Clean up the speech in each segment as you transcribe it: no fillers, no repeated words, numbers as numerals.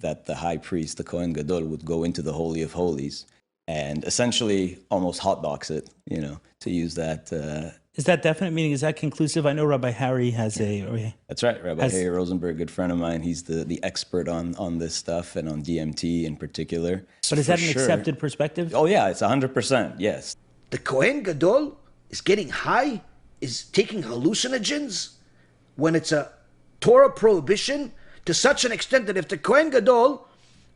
that the high priest, the Kohen Gadol, would go into the Holy of Holies and essentially almost hotbox it, to use that. Is that definite? Meaning, is that conclusive? I know Rabbi Harry has That's right. Rabbi Harry Rosenberg, good friend of mine. He's the expert on this stuff and on DMT in particular. But is that an accepted perspective? Oh, yeah, it's 100%, yes. The Kohen Gadol is getting high, is taking hallucinogens when it's a Torah prohibition to such an extent that if the Kohen Gadol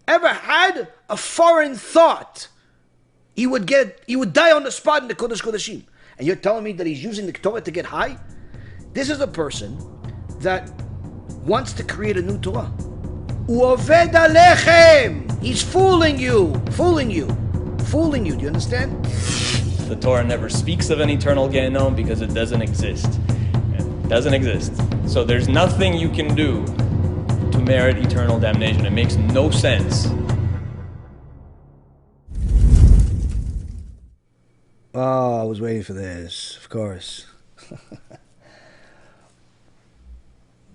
ever had a foreign thought, he would die on the spot in the Kodesh Kodeshim. And you're telling me that he's using the Torah to get high? This is a person that wants to create a new Torah. U'oved alechem. He's fooling you. Do you understand? The Torah never speaks of an eternal Gehinnom because it doesn't exist. It doesn't exist. So there's nothing you can do to merit eternal damnation. It makes no sense. Oh, I was waiting for this, of course.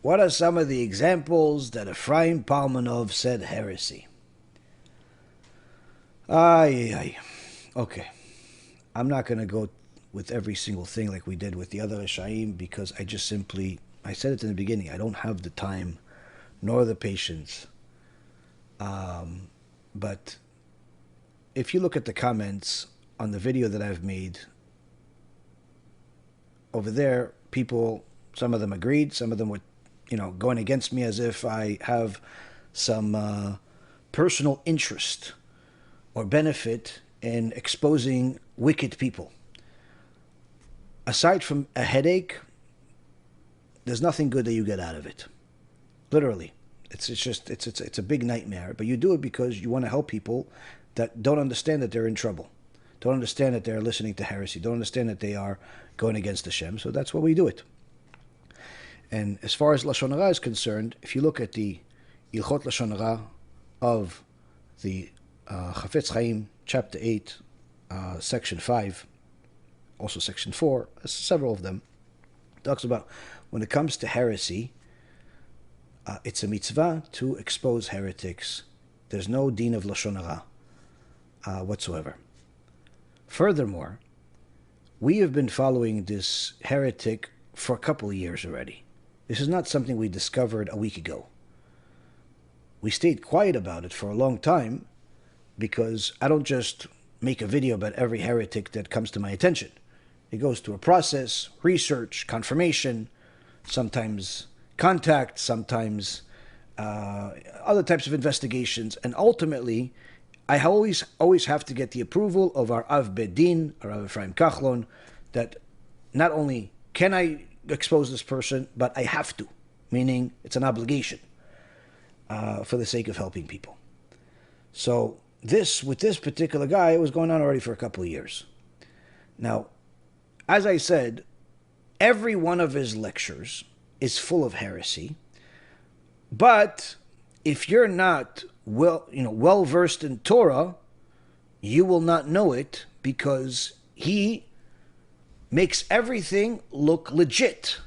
What are some of the examples that Efraim Palvanov said heresy? Okay. I'm not going to go with every single thing like we did with the other Reshaim because I said it in the beginning, I don't have the time nor the patience. But if you look at the comments on the video that I've made, over there, people, some of them agreed, some of them were, going against me as if I have some personal interest or benefit in exposing wicked people. Aside from a headache, there's nothing good that you get out of it. Literally. It's a big nightmare, but you do it because you want to help people that don't understand that they're in trouble. Don't understand that they're listening to heresy. Don't understand that they are going against HaShem. So that's why we do it. And as far as Lashon Hara is concerned, if you look at the Ilchot Lashon Hara of the Chafetz Chaim, chapter 8, section 5, also section 4, several of them, talks about when it comes to heresy, it's a mitzvah to expose heretics. There's no din of Lashon Hara whatsoever. Furthermore, we have been following this heretic for a couple of years already. This is not something we discovered a week ago. We stayed quiet about it for a long time because I don't just make a video about every heretic that comes to my attention. It goes through a process, research, confirmation, sometimes contact, sometimes other types of investigations, and ultimately I always have to get the approval of our Av Bedin, or Rav Efraim Kachlon, that not only can I expose this person, but I have to, meaning it's an obligation for the sake of helping people. So with this particular guy, it was going on already for a couple of years. Now, as I said, every one of his lectures is full of heresy, but if you're not well versed in Torah, you will not know it because he makes everything look legit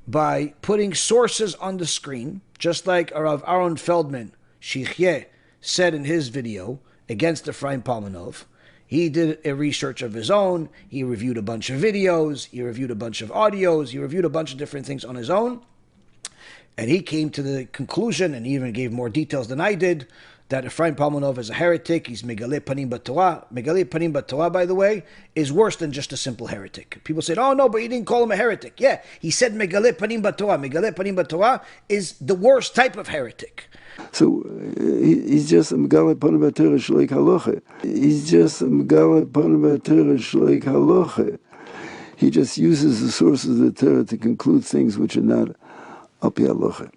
by putting sources on the screen, just like Rav Aaron Feldman, Shichyeh, said in his video against Efraim Palvanov. He did a research of his own, he reviewed a bunch of videos, he reviewed a bunch of audios, he reviewed a bunch of different things on his own, and he came to the conclusion, and he even gave more details than I did, that Efraim Palvanov is a heretic. He's Megaleh Panim B'Torah. Megaleh Panim B'Torah, by the way, is worse than just a simple heretic. People said, oh no, but he didn't call him a heretic. Yeah, he said Megaleh Panim B'Torah. Megaleh Panim B'Torah is the worst type of heretic. So he's just a Megaleh Panim B'Torah Shleik Halacha. He's just a Megaleh Panim B'Torah Shleik Halacha. He just uses the sources of the Torah to conclude things which are not Al Pi Halacha.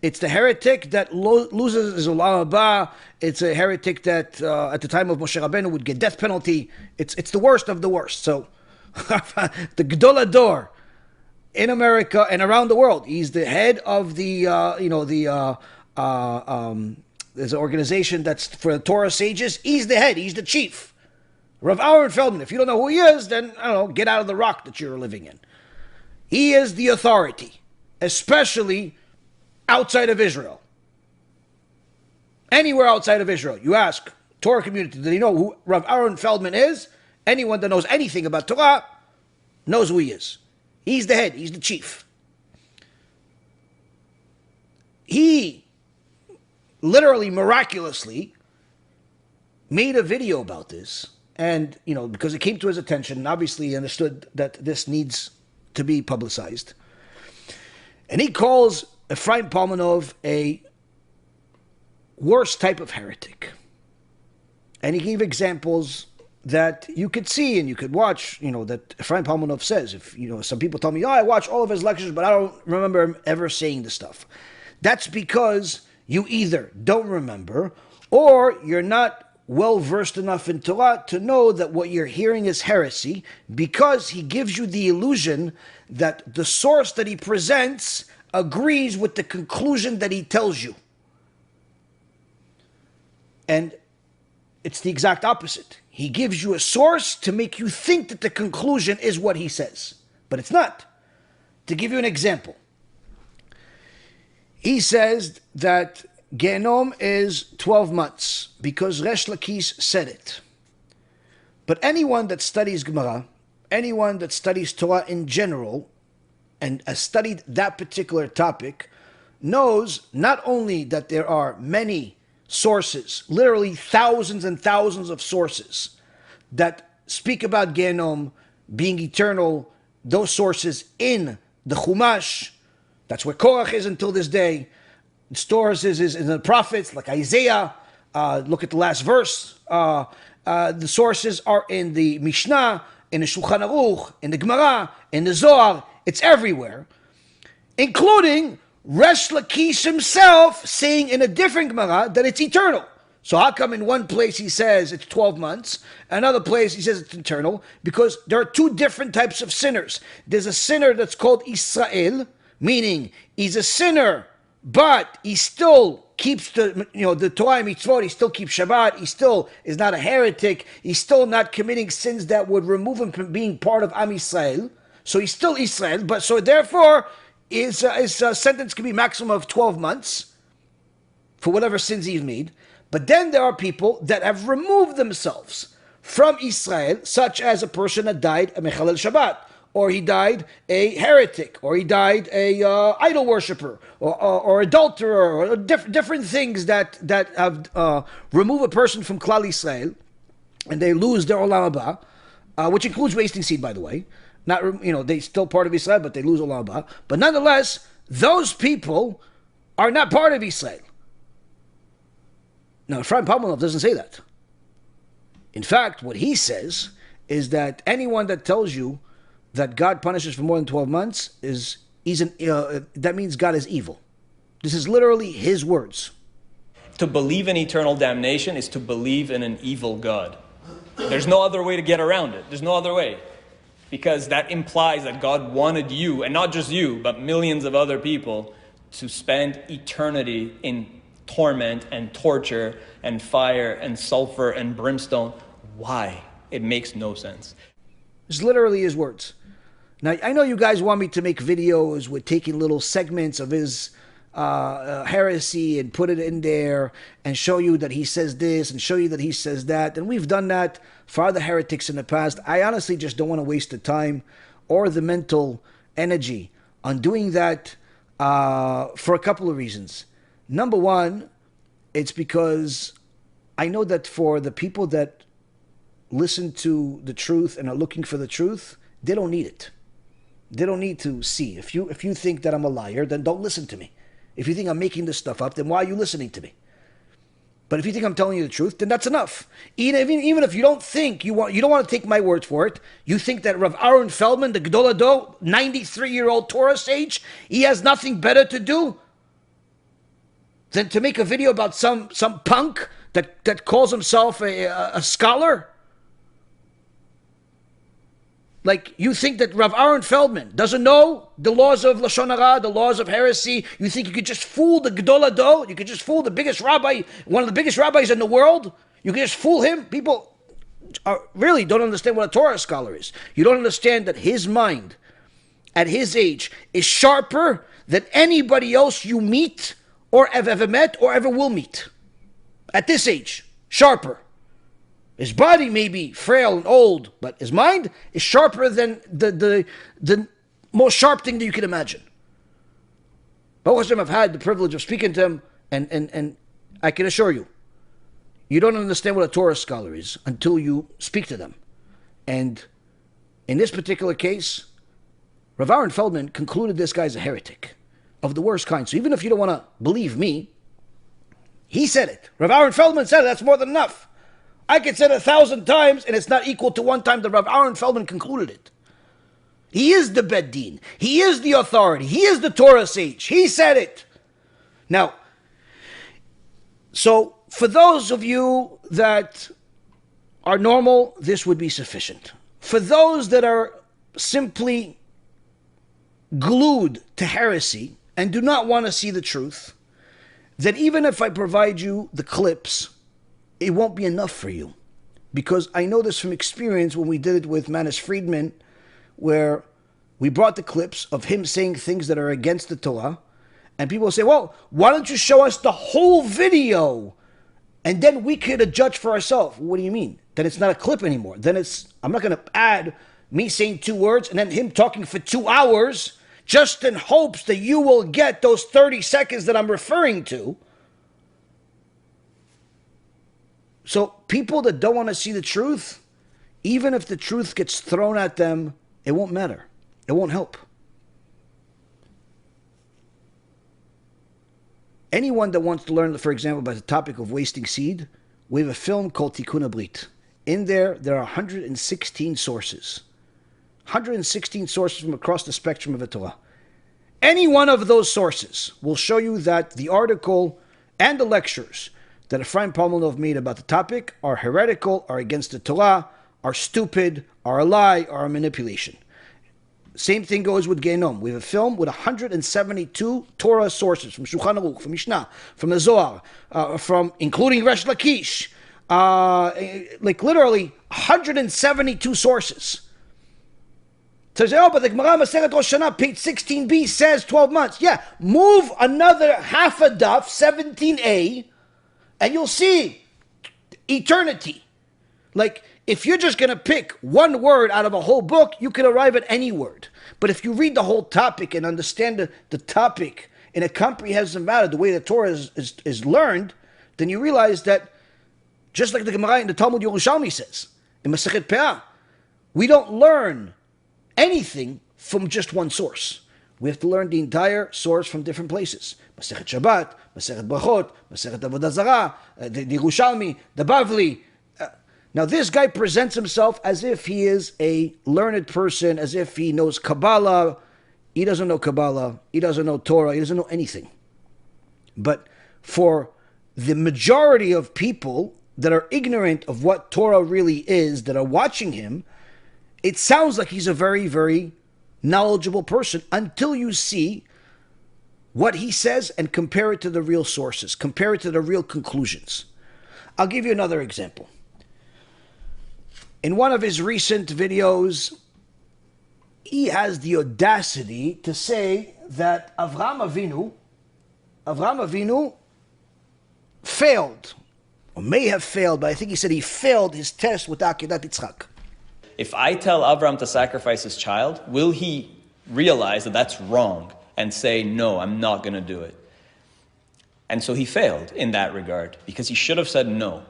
It's the heretic that loses his Olam Haba. It's a heretic that, at the time of Moshe Rabbeinu, would get death penalty. It's the worst of the worst. So, the Gadol Ador in America and around the world. He's the head of the, there's an organization that's for the Torah sages. He's the head. He's the chief. Rav Aaron Feldman. If you don't know who he is, then, I don't know, get out of the rock that you're living in. He is the authority, especially outside of Israel. Anywhere outside of Israel, you ask Torah community, do they know who Rav Aaron Feldman is? Anyone that knows anything about Torah knows who he is. He's the head, he's the chief. He literally, miraculously, made a video about this. And, because it came to his attention, and obviously he understood that this needs to be publicized. And he calls Efraim Palvanov a worst type of heretic. And he gave examples that you could see and you could watch, that Efraim Palvanov says. If, some people tell me, I watch all of his lectures, but I don't remember him ever saying this stuff. That's because you either don't remember or you're not well versed enough in Torah to know that what you're hearing is heresy, because he gives you the illusion that the source that he presents agrees with the conclusion that he tells you. And it's the exact opposite. He gives you a source to make you think that the conclusion is what he says. But it's not. To give you an example, he says that Gehinnom is 12 months because Resh Lakish said it. But anyone that studies Gemara, anyone that studies Torah in general, and has studied that particular topic, knows not only that there are many sources, literally thousands and thousands of sources that speak about Gehinnom being eternal, those sources in the Chumash. That's where Korach is until this day. The sources is in the prophets, like Isaiah. Look at the last verse. The sources are in the Mishnah, in the Shulchan Aruch, in the Gemara, in the Zohar. It's everywhere, including Resh Lakish himself saying in a different Gemara that it's eternal. So how come in one place he says it's 12 months, another place he says it's eternal? Because there are two different types of sinners. There's a sinner that's called Israel, meaning he's a sinner, but he still keeps the Torah and mitzvot, he still keeps Shabbat, he still is not a heretic, he's still not committing sins that would remove him from being part of Am Yisrael. So he's still Israel, but so therefore his sentence can be maximum of 12 months for whatever sins he's made. But then there are people that have removed themselves from Israel, such as a person that died a Mechalel Shabbat, or he died a heretic, or he died a idol worshiper, or adulterer, or different things that have remove a person from Klal Israel, and they lose their Olam Haba, which includes wasting seed, by the way. Not, they still part of Israel, but they lose Olam Haba. But nonetheless, those people are not part of Israel. Now, Efraim Palvanov doesn't say that. In fact, what he says is that anyone that tells you that God punishes for more than 12 months that means God is evil. This is literally his words. To believe in eternal damnation is to believe in an evil God. There's no other way to get around it. There's no other way. Because that implies that God wanted you, and not just you, but millions of other people, to spend eternity in torment and torture and fire and sulfur and brimstone. Why? It makes no sense. It's literally his words. Now, I know you guys want me to make videos with taking little segments of his heresy and put it in there and show you that he says this and show you that he says that. And we've done that for other heretics in the past. I honestly just don't want to waste the time or the mental energy on doing that for a couple of reasons. Number one, it's because I know that for the people that listen to the truth and are looking for the truth, they don't need it. They don't need to see. If you think that I'm a liar, then don't listen to me. If you think I'm making this stuff up, then why are you listening to me? But if you think I'm telling you the truth, then that's enough. Even if you don't think you don't want to take my word for it, you think that Rav Aaron Feldman, the Gadol Ador, 93-year-old Torah sage, he has nothing better to do than to make a video about some punk that calls himself a scholar? Like, you think that Rav Aaron Feldman doesn't know the laws of Lashon Hara, the laws of heresy? You think you could just fool the Gadol Ador? You could just fool the biggest rabbi, one of the biggest rabbis in the world? You could just fool him? People really don't understand what a Torah scholar is. You don't understand that his mind, at his age, is sharper than anybody else you meet or have ever met or ever will meet. at this age, sharper. His body may be frail and old, but his mind is sharper than the most sharp thing that you can imagine. Baruch Hashem, I've had the privilege of speaking to him, and I can assure you, you don't understand what a Torah scholar is until you speak to them. And in this particular case, Rav Yaron Feldman concluded this guy's a heretic of the worst kind. So even if you don't want to believe me, he said it. Rav Yaron Feldman said it. That's more than enough. I could say it 1,000 times, and it's not equal to one time that Rav Yaron Feldman concluded it. He is the Bed Din. He is the authority. He is the Torah sage. He said it. Now, so for those of you that are normal, this would be sufficient. For those that are simply glued to heresy and do not want to see the truth, that even if I provide you the clips, it won't be enough for you. Because I know this from experience when we did it with Manis Friedman, where we brought the clips of him saying things that are against the Torah, and people say, well, why don't you show us the whole video? And then we could judge for ourselves. What do you mean? Then it's not a clip anymore. Then I'm not going to add me saying 2 words and then him talking for 2 hours just in hopes that you will get those 30 seconds that I'm referring to. So people that don't want to see the truth, even if the truth gets thrown at them, it won't matter. It won't help. Anyone that wants to learn, for example, about the topic of wasting seed, we have a film called Tikkun Abrit. In there are 116 sources. 116 sources from across the spectrum of the Torah. Any one of those sources will show you that the article and the lectures that Efraim Palvanov made about the topic are heretical, are against the Torah, are stupid, are a lie, are a manipulation. Same thing goes with Gehinnom. We have a film with 172 Torah sources from Shulchan Aruch, from Mishnah, from the Zohar, from including Resh Lakish, like literally 172 sources. So you say, oh, but the Gemara Masechet Rosh Hashanah, page 16b says 12 months. Yeah, move another half a daf, 17a, and you'll see eternity. Like, if you're just going to pick one word out of a whole book, you can arrive at any word. But if you read the whole topic and understand the topic in a comprehensive manner, the way the Torah is learned, then you realize that, just like the Gemara in the Talmud Yerushalmi says, in Masechet Peah, we don't learn anything from just one source. We have to learn the entire source from different places. Masechet Shabbat, Masechet Brachot, Masechet Avodah Zarah, the Yerushalmi, the Bavli. Now this guy presents himself as if he is a learned person, as if he knows Kabbalah. He doesn't know Kabbalah. He doesn't know Torah. He doesn't know anything. But for the majority of people that are ignorant of what Torah really is, that are watching him, it sounds like he's a very, very knowledgeable person until you see what he says and compare it to the real sources, compare it to the real conclusions. I'll give you another example. In one of his recent videos, he has the audacity to say that Avraham Avinu failed, or may have failed, but I think he said he failed his test with Akeidah Yitzchak. If I tell Avram to sacrifice his child, will he realize that that's wrong and say, no, I'm not going to do it? And so he failed in that regard, because he should have said, no,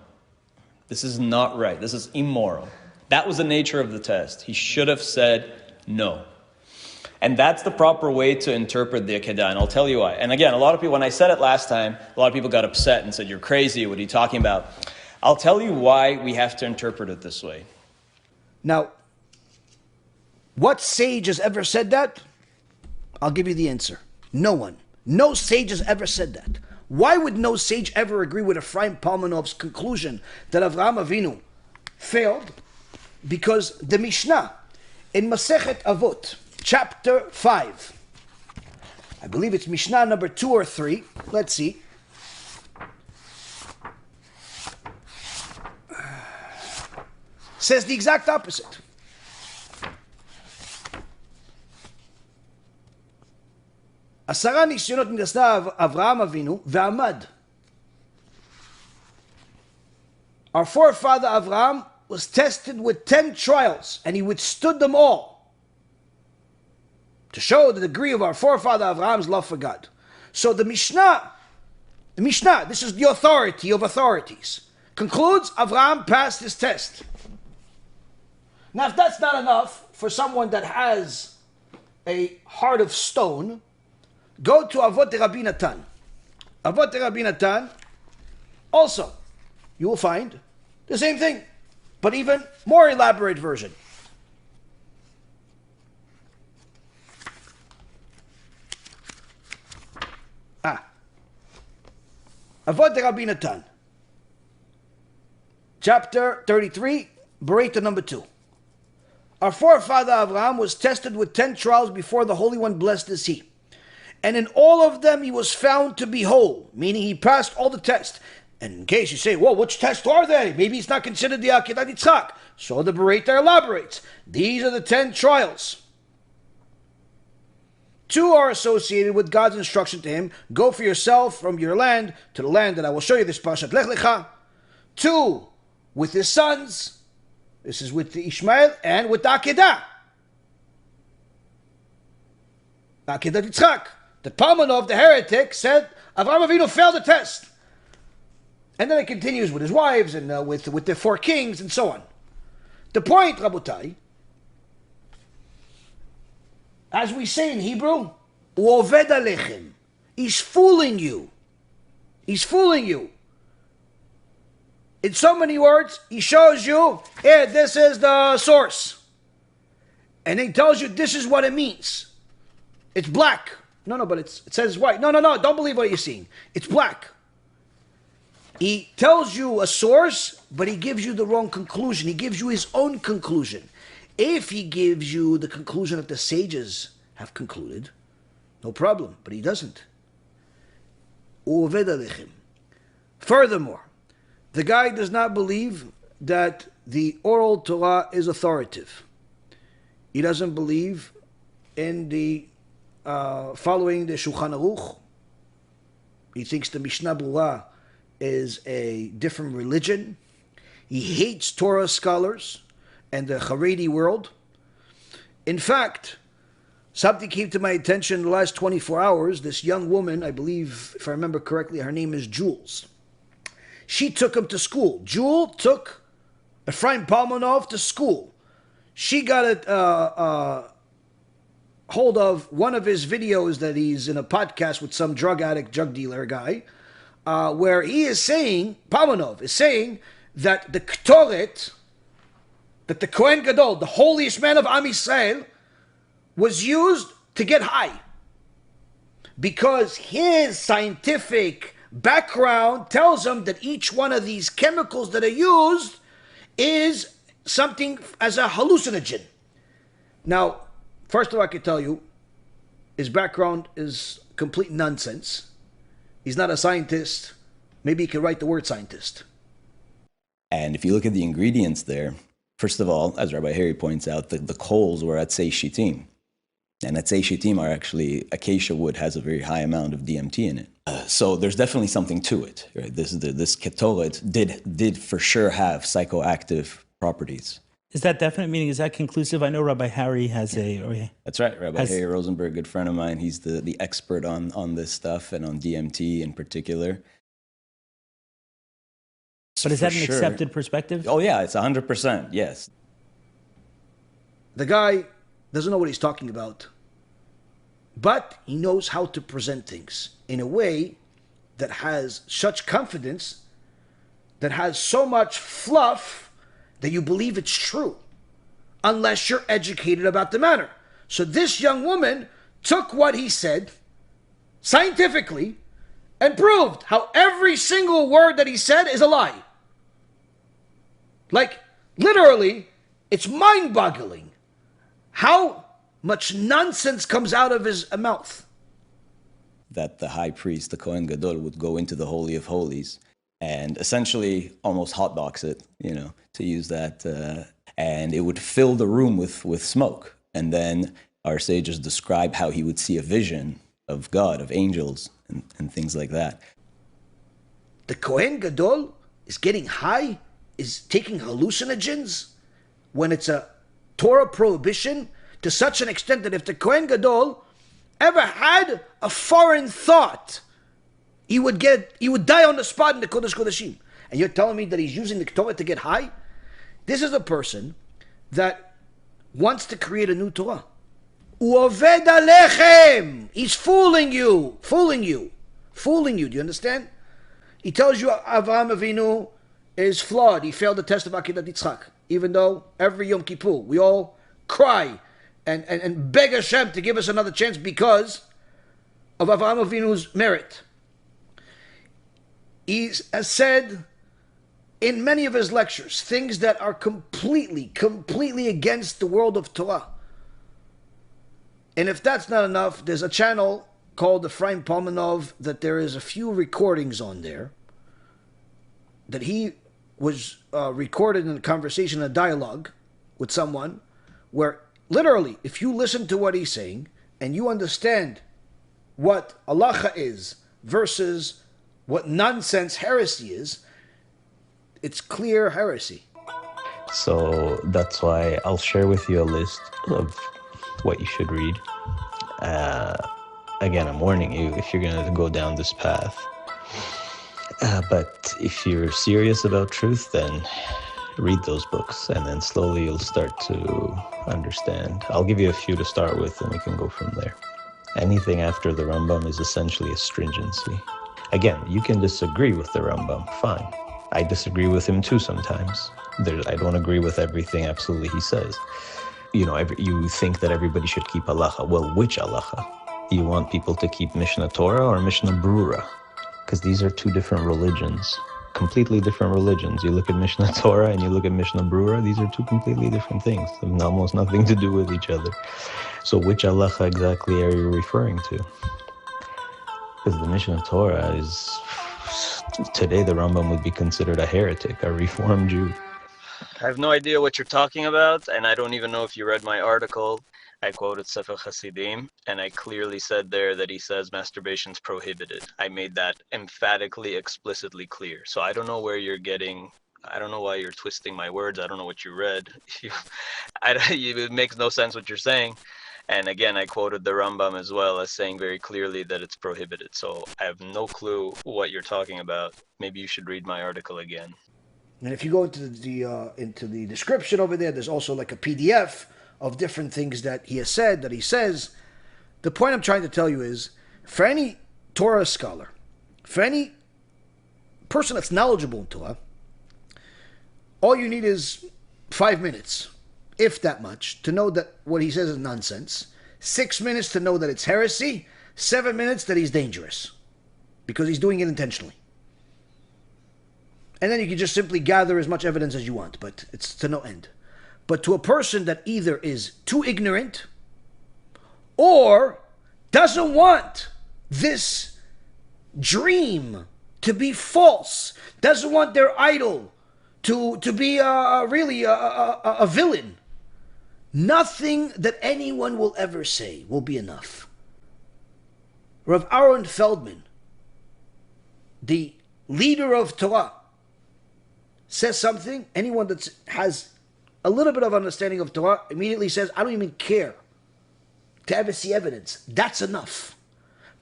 this is not right. This is immoral. That was the nature of the test. He should have said no. And that's the proper way to interpret the Akeidah, and I'll tell you why. And again, a lot of people, when I said it last time, a lot of people got upset and said, you're crazy, what are you talking about? I'll tell you why we have to interpret it this way. Now, what sage has ever said that? I'll give you the answer. No one. No sage has ever said that. Why would no sage ever agree with Efraim Palvanov's conclusion that Avraham Avinu failed? Because the Mishnah in Masechet Avot, chapter 5, I believe it's Mishnah number 2 or 3, let's see. Says the exact opposite. עשרה ניסיונות נעשה אברהם אבינו ועמד. Our forefather Avraham was tested with 10 trials, and he withstood them all, to show the degree of our forefather Avraham's love for God. So the Mishnah, this is the authority of authorities, concludes Avraham passed his test. Now, if that's not enough for someone that has a heart of stone, go to Avot Rabbi Natan. Avot Rabbi Natan, also, you will find the same thing, but even more elaborate version. Avot Rabbi Natan, chapter 33, Bereta number 2. Our forefather Avraham was tested with 10 trials before the Holy One, blessed is he. And in all of them he was found to be whole, meaning he passed all the tests. And in case you say, well, which tests are they? Maybe it's not considered the Akeidah Yitzchak. So the Bereta elaborates. These are the 10 trials. 2 are associated with God's instruction to him. Go for yourself from your land to the land that I will show you, this Pashat Lech Lecha. 2 with his sons. This is with the Ishmael and with the Akeidah. Akeidah Yitzchak. The Palvanov, the heretic, said Avraham Avinu failed the test. And then it continues with his wives and with the 4 kings and so on. The point, Rabotai, as we say in Hebrew, Oved Alechem. He's fooling you. He's fooling you. In so many words, he shows you, here, this is the source. And he tells you this is what it means. It's black. No, but it says white. No, don't believe what you're seeing. It's black. He tells you a source, but he gives you the wrong conclusion. He gives you his own conclusion. If he gives you the conclusion that the sages have concluded, no problem, but he doesn't. Furthermore, the guy does not believe that the oral Torah is authoritative. He doesn't believe in the following the Shulchan Aruch. He thinks the Mishnah Berurah is a different religion. He hates Torah scholars and the Haredi world. In fact, something came to my attention in the last 24 hours. This young woman, I believe, if I remember correctly, her name is Jules. She took him to school. Jewel took Efraim Palvanov to school. She got a hold of one of his videos that he's in a podcast with some drug dealer guy, where he is saying, Palvanov is saying, that the Ktoret, that the Kohen Gado, the holiest man of Am Yisrael, was used to get high. Because his scientific background tells him that each one of these chemicals that are used is something as a hallucinogen. Now, first of all, I can tell you, his background is complete nonsense. He's not a scientist. Maybe he can write the word scientist. And if you look at the ingredients there, first of all, as Rabbi Harry points out, the coals were atzei shittim. And atzei shittim are actually, acacia wood has a very high amount of DMT in it. So there's definitely something to it. Right? This ketoret did for sure have psychoactive properties. Is that definite? Meaning, is that conclusive? I know Rabbi Harry has That's right. Rabbi Harry Rosenberg, good friend of mine. He's the expert on this stuff and on DMT in particular. But is that an accepted perspective? Oh yeah, it's 100%, yes. The guy doesn't know what he's talking about, but he knows how to present things in a way that has such confidence, that has so much fluff, that you believe it's true, unless you're educated about the matter. So this young woman took what he said scientifically and proved how every single word that he said is a lie. Like, literally, it's mind-boggling how much nonsense comes out of his mouth. That the high priest, the Kohen Gadol, would go into the Holy of Holies and essentially almost hotbox it, to use that, and it would fill the room with smoke. And then our sages describe how he would see a vision of God, of angels, and things like that. The Kohen Gadol is getting high is taking hallucinogens when it's a Torah prohibition to such an extent that if the Kohen Gadol ever had a foreign thought, he would die on the spot in the Kodesh Kodeshim. And you're telling me that he's using the Torah to get high? This is a person that wants to create a new Torah. U'oved alechem. He's fooling you. Do you understand? He tells you Avraham Avinu is flawed. He failed the test of Akeidah Yitzchak. Even though every Yom Kippur we all cry and beg HaShem to give us another chance because of Avraham Avinu's merit. He has said in many of his lectures things that are completely against the world of Torah. And if that's not enough, there's a channel called Efraim Palvanov that there is a few recordings on there that he was recorded in a conversation, a dialogue with someone where literally, if you listen to what he's saying and you understand what halacha is versus what nonsense heresy is, it's clear heresy. So that's why I'll share with you a list of what you should read. Again, I'm warning you if you're going to go down this path. But if you're serious about truth, then read those books, and then slowly you'll start to understand. I'll give you a few to start with, and we can go from there. Anything after the Rambam is essentially a stringency. Again, you can disagree with the Rambam, fine. I disagree with him too sometimes. I don't agree with everything absolutely he says. You think that everybody should keep halacha. Well, which halacha? Do you want people to keep Mishnah Torah or Mishnah Brura? Because these are two different religions, completely different religions. You look at Mishnah Torah and you look at Mishnah Brura, these are two completely different things. They have almost nothing to do with each other. So which halacha exactly are you referring to? Because the Mishnah Torah is, today the Rambam would be considered a heretic, a reformed Jew. I have no idea what you're talking about, and I don't even know if you read my article. I quoted Sefer Hasidim, and I clearly said there that he says masturbation's prohibited. I made that emphatically, explicitly clear. So I don't know where you're getting, I don't know why you're twisting my words. I don't know what you read. It makes no sense what you're saying. And again, I quoted the Rambam as well as saying very clearly that it's prohibited. So I have no clue what you're talking about. Maybe you should read my article again. And if you go into the description over there, there's also like a PDF of different things that he has said, that he says. The point I'm trying to tell you is, for any Torah scholar, for any person that's knowledgeable in Torah, all you need is 5 minutes, if that much, to know that what he says is nonsense. 6 minutes to know that it's heresy. 7 minutes that he's dangerous, because he's doing it intentionally. And then you can just simply gather as much evidence as you want, but it's to no end. But to a person that either is too ignorant or doesn't want this dream to be false, doesn't want their idol to be really a villain, nothing that anyone will ever say will be enough. Rav Aaron Feldman, the leader of Torah, says something, anyone that has a little bit of understanding of Torah immediately says, I don't even care to ever see evidence. That's enough.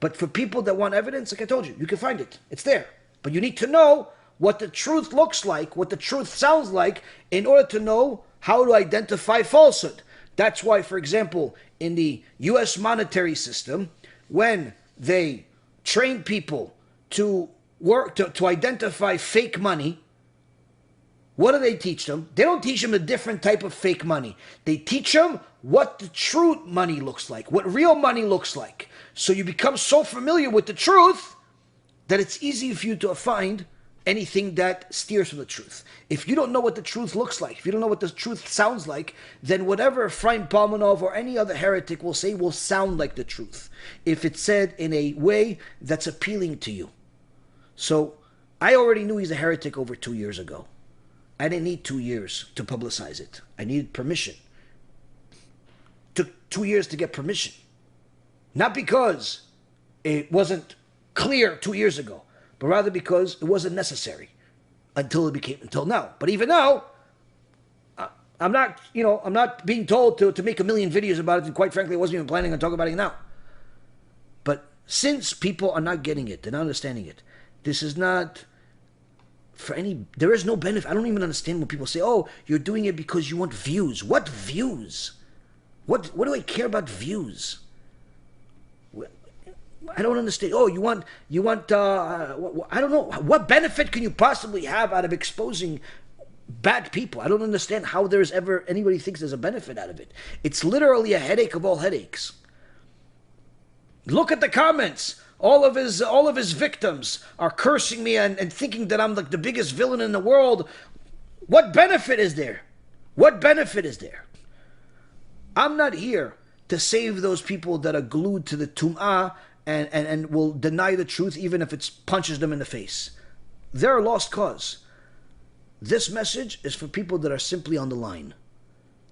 But for people that want evidence, like I told you, you can find it. It's there. But you need to know what the truth looks like, what the truth sounds like, in order to know how to identify falsehood. That's why, for example, in the U.S. monetary system, when they train people to work to identify fake money, what do they teach them? They don't teach them a different type of fake money. They teach them what the true money looks like, what real money looks like. So you become so familiar with the truth that it's easy for you to find anything that steers from the truth. If you don't know what the truth looks like, if you don't know what the truth sounds like, then whatever Efraim Palvanov or any other heretic will say will sound like the truth, if it's said in a way that's appealing to you. So I already knew he's a heretic over 2 years ago. I didn't need 2 years to publicize it. I needed permission. Took 2 years to get permission. Not because it wasn't clear 2 years ago, but rather because it wasn't necessary. until now. But even now, I'm not being told to make a million videos about it, and quite frankly, I wasn't even planning on talking about it now. But since people are not getting it, they're not understanding it, this is not there is no benefit. I don't even understand when people say, oh, you're doing it because you want views. What views? What do I care about views? I don't understand. Oh, you want I don't know. What benefit can you possibly have out of exposing bad people? I don't understand how there's ever anybody thinks there's a benefit out of it. It's literally a headache of all headaches. Look at the comments. All of his victims are cursing me and thinking that I'm like the biggest villain in the world. What benefit is there? What benefit is there? I'm not here to save those people that are glued to the tum'ah and will deny the truth even if it punches them in the face. They're a lost cause. This message is for people that are simply on the line,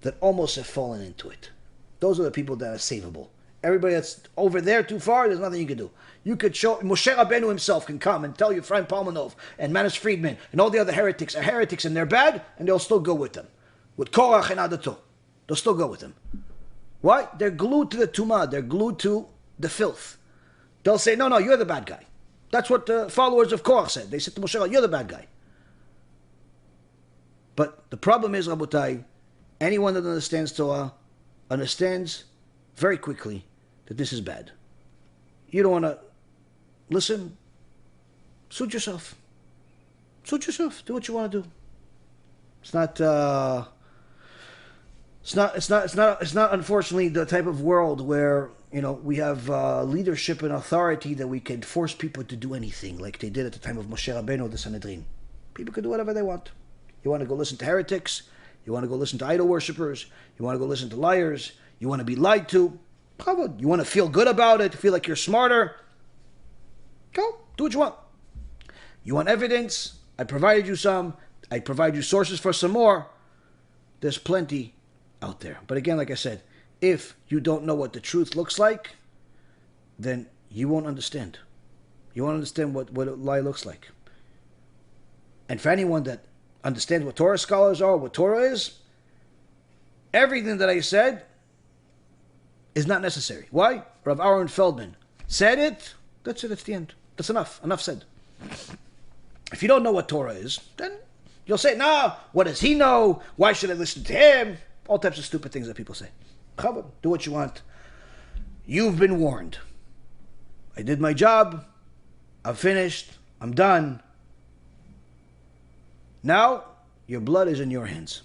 that almost have fallen into it. Those are the people that are savable. Everybody that's over there too far, there's nothing you can do. You could show, Moshe Rabbeinu himself can come and tell you Efraim Palvanov and Manis Friedman and all the other heretics are heretics and they're bad, and they'll still go with them. With Korach and Adato. They'll still go with them. Why? They're glued to the tumah. They're glued to the filth. They'll say, no, you're the bad guy. That's what the followers of Korach said. They said to Moshe Rabbeinu, you're the bad guy. But the problem is, Rabotai, anyone that understands Torah understands very quickly that this is bad. You don't want to listen. Suit yourself. Suit yourself. Do what you want to do. It's not unfortunately the type of world where we have leadership and authority that we can force people to do anything like they did at the time of Moshe Rabbeinu, the Sanhedrin. People can do whatever they want. You want to go listen to heretics. You want to go listen to idol worshippers. You want to go listen to liars. You want to be lied to. You want to feel good about it, feel like you're smarter. Go, do what you want. You want evidence? I provided you some. I provide you sources for some more. There's plenty out there. But again, like I said, if you don't know what the truth looks like, then you won't understand. You won't understand what a lie looks like. And for anyone that understands what Torah scholars are, what Torah is, everything that I said is not necessary. Why? Rabbi Yaron Feldman said it. That's it. That's the end. That's enough. Enough said. If you don't know what Torah is, then you'll say, "No, what does he know? Why should I listen to him?" All types of stupid things that people say. Do what you want. You've been warned. I did my job. I'm finished. I'm done. Now, your blood is in your hands.